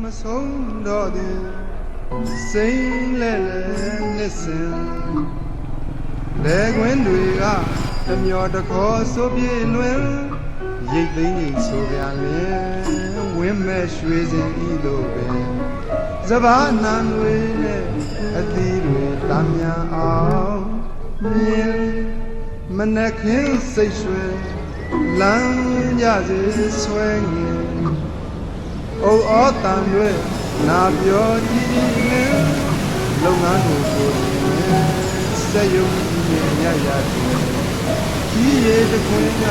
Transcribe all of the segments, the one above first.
မဆုံးတော့သည်စိမ့်လဲလဲနှစ်စင်လဲခွင်းတွေကတမျောတခေါ်ဆိုပြေလွင်ရိတ်သိမ်းကြီးဆိုပြလင်ဝင်းမဲ့ရွှေစင်ဤသို့ပင်စဘာနံတွေနဲ့အသီးတွေတမ်းမြန်အောင်မြင်မနှက်ခင်းစိတ်ရွှင်လမ်းကြစေဆွဲငင်အိုဩတန်တွေနာပြောကြည့်နေလုပ်ငန်းကိုစက်ရုံကြီးရရတယ်ကြီးရတဲ့ခွင်က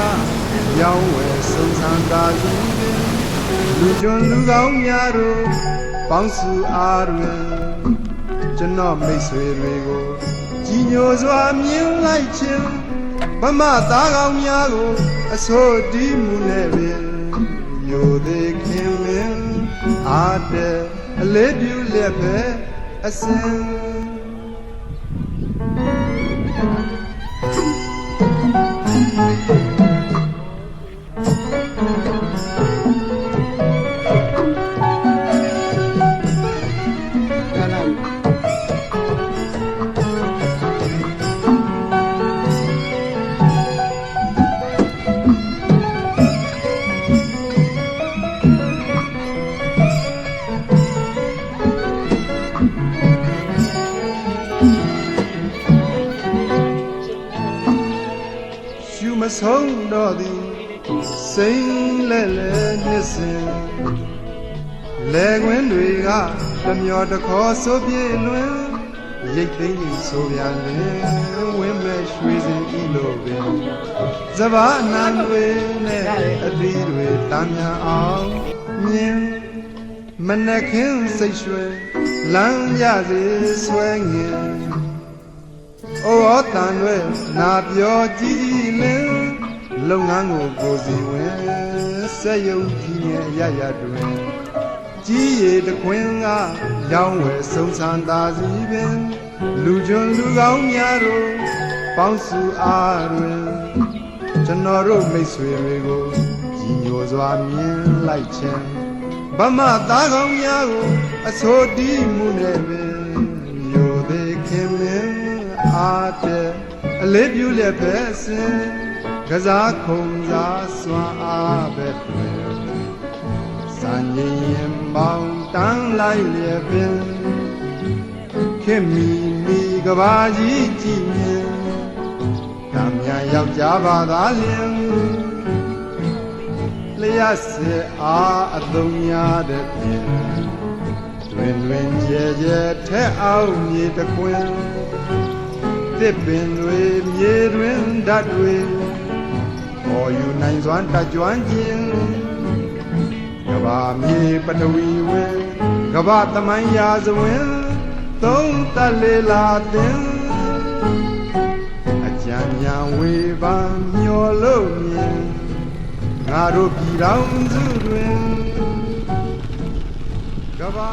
ရောင်းဝယ်စုံစမ်းတာစီလူကျွန်းလူကောင်းများတို့ပေါင်းစုအားတွင်ကျွန်တော်မိတ်ဆွေတွေကိုကြီးညိုစွာမြင်လိုက်ခြင်းဗမာသားကောင်းများကိုအစိုးတီးမှုနဲ့ပင်ယိုသေးခင်မင်းအားတဲ့အလေးပြုလျက်ပဲအစင်မဆုံးတော့သည်စိမ့်လဲလဲနှစ်စင်လဲခွင်းတွေကတမျောတခေါ်ဆိုပြေလွင်ရိတ်သိမ်းကြီးဆိုပြလင်ဝင်းမဲ့ရွှေစင်ဤလိုပင်စဘာနံတွေနဲ့အသီးတွေတမ်းမြန်အောင်မြင်မနှက်ခင်းစိတ်ရွှင်လမ်းရစေဆွဲငင်အိုဩတန်တွေနာပြောကြည့်လင်လုပ်ငန်းကိုစီဝင်စက်ရုံကြီးရဲ့ရရတွင်ကြီးရည်တခွင်ကရောင်းဝယ်စုံစမ်းသာစီပင်လူကျွန်းလူကောင်းများတို့ပေါင်းစုအားတွင်ကျွန်တော်တို့မိတ်ဆွေတွေကိုကြီးညိုစွာမြင်လိုက်ခြင်းဗမာသားကောင်းများကိုအစိုးတီးမှုနဲ့ပင်ယိုသေးခင်မင်းအားတဲ့အလေးပြုလျက်ပဲစင်ကစားခုံစားစွာအားပဲတွင်စံရင်ရင်ပေါင်းတန်းလိုက်လျက်ပင်ခင်မီမိကဘာကြီးကြည်မြင်ကံများယောက်ျားပါသာလျင်လျက်စေအားအသုံးများတဲ့ပြင်တွင်တွင်ကျဲကျဲထဲအောင်မြေတခွင်တစ်ပင်တွေမြေတွင်ဓာတ်တွေပေါ်ယူနိုင်စွမ်းတကြွခြင်းကဘာမြေပထဝီဝင်ကဘာသမိုင်းရာဇဝင်သုံးတလေလာတင်အကြံဉာဏ်ဝေဖန်မျောလို့မြင်ငါတို့ပြည်တော်စုတွင်ကဘာ